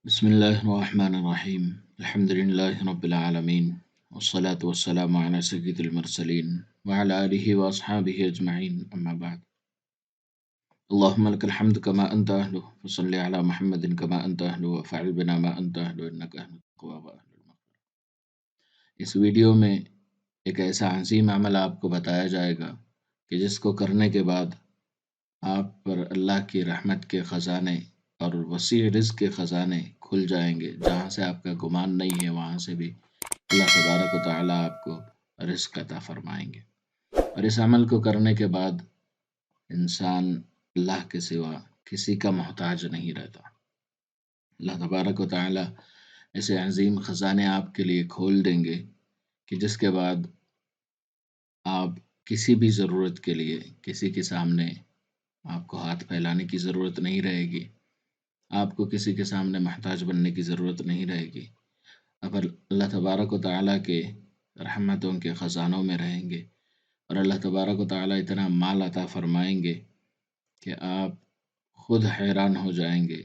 बिस्मिल्लाहिर्रहमानिर्रहीम अल्हम्दुलिल्लाहि रब्बिल आलमीन वस्सलातु वस्सलामु अला सय्यिदिल मुरसलीन व अला आलिहि व अस्हाबिहि अजमईन अम्मा बाद। अल्लाहुम्मा लकल हम्दु कमा अंता अहलुहु फसल्लि अला मुहम्मदिन कमा अंता अहलुहु व फ़अल बिना मा अंता अहलुहु इन्नका अन्तत तव्वाबुर रहीम। इस वीडियो में एक ऐसा अज़ीम अमल आपको बताया जाएगा कि जिसको करने के बाद आप पर अल्लाह की रहमत के ख़ज़ाने और वसी रिज़्क़ के ख़ज़ाने खुल जाएंगे। जहाँ से आपका गुमान नहीं है वहाँ से भी अल्लाह तबारक व तआला आपको रिज़्क़ अता फ़रमाएंगे। और इस अमल को करने के बाद इंसान अल्लाह के सिवा किसी का मोहताज नहीं रहता। अल्लाह तबारक व तआला ऐसे अज़ीम ख़ज़ाने आपके लिए खोल देंगे कि जिसके बाद आप किसी भी ज़रूरत के लिए किसी के सामने आपको हाथ फैलाने की ज़रूरत नहीं रहेगी। आपको किसी के सामने मोहताज बनने की ज़रूरत नहीं रहेगी। अब अल्लाह तबारक व तआला के रहमतों के ख़ज़ानों में रहेंगे और अल्लाह तबारक व तआला इतना माल अता फ़रमाएंगे कि आप ख़ुद हैरान हो जाएंगे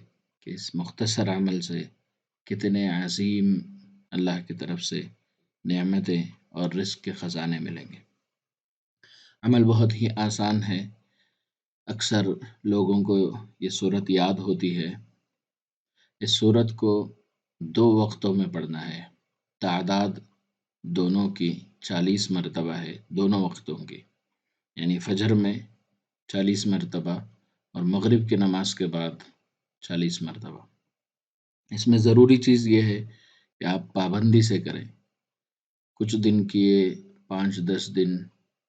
कि इस मुख्तसर अमल से कितने अज़ीम अल्लाह की तरफ से नेमतें और रिज़्क़ के ख़ज़ाने मिलेंगे। अमल बहुत ही आसान है। अक्सर लोगों को ये सूरत याद होती है। इस सूरत को 2 वक्तों में पढ़ना है। तादाद दोनों की 40 मरतबा है, दोनों वक्तों की, यानी फ़जर में 40 मरतबा और मग़रिब की नमाज के बाद 40 मरतबा। इसमें ज़रूरी चीज़ ये है कि आप पाबंदी से करें। कुछ दिन किए, 5-10 दिन,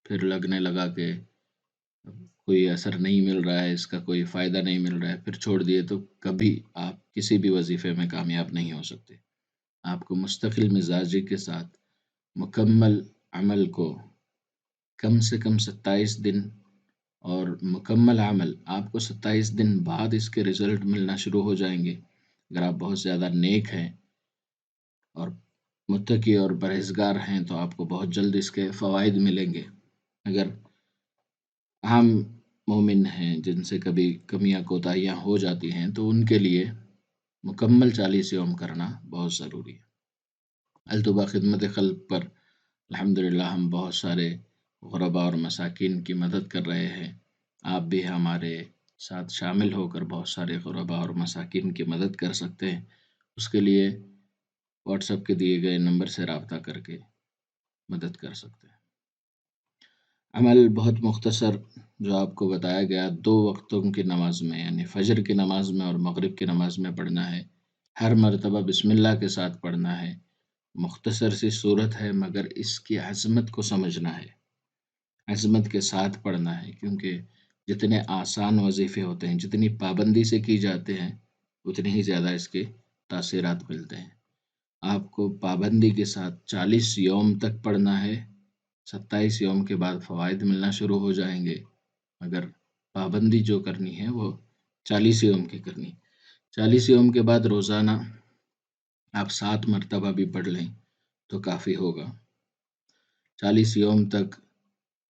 फिर लगने लगा कि कोई असर नहीं मिल रहा है, इसका कोई फ़ायदा नहीं मिल रहा है, फिर छोड़ दिए, तो कभी आप किसी भी वजीफ़े में कामयाब नहीं हो सकते। आपको मुस्तकिल मिजाजी के साथ मुकम्मल अमल को कम से कम 27 दिन और मुकम्मल अमल आपको 27 दिन बाद इसके रिज़ल्ट मिलना शुरू हो जाएंगे। अगर आप बहुत ज़्यादा नेक हैं और मुत्तकी और परहेज़गार हैं तो आपको बहुत जल्द इसके फ़वाइद मिलेंगे। अगर आम मोमिन हैं जिनसे कभी कमियाँ कोताहियाँ हो जाती हैं तो उनके लिए मुकम्मल 40 यौम करना बहुत ज़रूरी है। अल्तुबा खिदमत खल्क़ पर अल्हम्दुलिल्लाह हम बहुत सारे ग़ुरबा और मसाकीन की मदद कर रहे हैं। आप भी हमारे साथ शामिल होकर बहुत सारे ग़ुरबा और मसाकीन की मदद कर सकते हैं। उसके लिए व्हाट्सएप के दिए गए नंबर से रब्ता करके मदद कर सकते हैं। अमल बहुत मुख्तसर जो आपको बताया गया 2 वक्तों की नमाज में, यानी फ़जर की नमाज में और मग़रिब की नमाज में पढ़ना है। हर मरतबा बिस्मिल्लाह के साथ पढ़ना है। मुख्तसर सी सूरत है मगर इसकी अज़मत को समझना है, अज़मत के साथ पढ़ना है, क्योंकि जितने आसान वजीफ़े होते हैं, जितनी पाबंदी से की जाते हैं, उतनी ही ज़्यादा इसके तासीरात मिलते हैं। आपको पाबंदी के साथ 40 यौम तक पढ़ना है। 27 यौम के बाद फ़वाइद मिलना शुरू हो जाएंगे, मगर पाबंदी जो करनी है वो 40 यौम की करनी। 40 यौम के बाद रोज़ाना आप 7 मरतबा भी पढ़ लें तो काफ़ी होगा। 40 यौम तक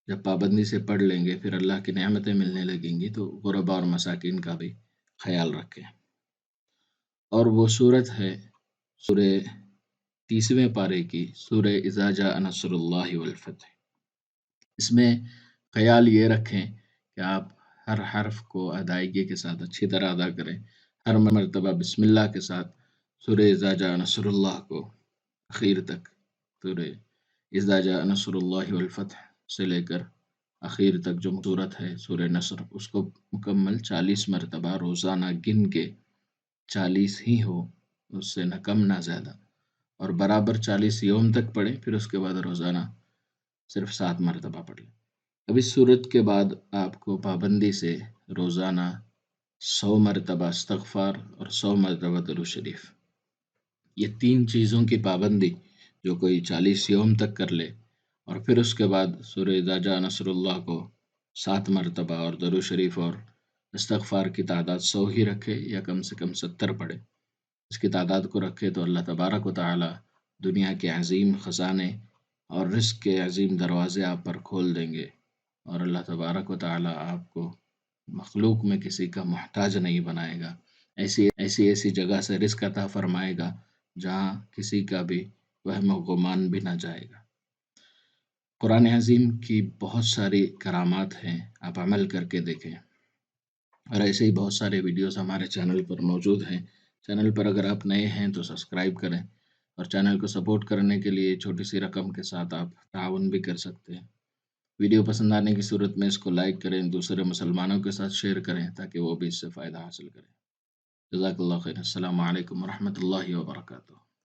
जब पाबंदी से पढ़ लेंगे फिर अल्लाह की नेमतें मिलने लगेंगी, तो ग़ुरबा और मसाकीन का भी ख्याल रखें। और वो सूरत है सूरे 30वें पारे की, सूरे इज़ा जाअ नस्रुल्लाहि वल फ़त्ह। इसमें ख्याल ये रखें कि आप हर हर्फ को अदायगी के साथ अच्छी तरह अदा करें। हर मरतबा बिस्मिल्लाह के साथ सूरे इज़ा जाअ नस्रुल्लाह को आखिर तक, सूरे इज़ा जाअ नस्रुल्लाहि वल फ़त्ह से लेकर आखिर तक जो सूरत है सूरे नस्र, उसको मुकम्मल 40 मरतबा रोज़ाना गिन के, 40 ही हो, उससे न कम ना ज़्यादा, और बराबर 40 यौम तक पढ़ें। फिर उसके बाद रोज़ाना सिर्फ 7 मरतबा पढ़ लें। अब इस सूरत के बाद आपको पाबंदी से रोज़ाना 100 मरतबा इस्तग़फ़ार और 100 मरतबा दुरूद शरीफ, ये 3 चीज़ों की पाबंदी जो कोई 40 यौम तक कर ले, और फिर उसके बाद सूरह इज़ा जाअ नस्रुल्लाह को 7 मरतबा और दुरूद शरीफ और इस्तग़फ़ार की तादाद 100 ही रखे या कम से कम 70 पढ़े। इसकी तादाद को रखे तो अल्लाह तबारक व तआला दुनिया के अज़ीम ख़ज़ाने और रिज़्क़ के अज़ीम दरवाज़े आप पर खोल देंगे, और अल्लाह तबारक व तआला आपको मखलूक में किसी का मोहताज नहीं बनाएगा। ایسی جگہ سے رزق عطا فرمائے گا جہاں کسی کا بھی وہم و گمان بھی نہ جائے گا۔ قرآن عظیم کی بہت ساری کرامات ہیں، آپ عمل کر کے دیکھیں، اور ایسے ہی بہت سارے ویڈیوز ہمارے چینل پر موجود ہیں۔ چینل پر اگر آپ نئے ہیں تو سبسکرائب کریں، اور چینل کو سپورٹ کرنے کے لیے چھوٹی سی رقم کے ساتھ آپ تعاون بھی کر سکتے ہیں۔ ویڈیو پسند آنے کی صورت میں اس کو لائک کریں، دوسرے مسلمانوں کے ساتھ شیئر کریں تاکہ وہ بھی اس سے فائدہ حاصل کریں۔ جزاک اللہ خیر۔ السلام علیکم ورحمۃ اللہ وبرکاتہ۔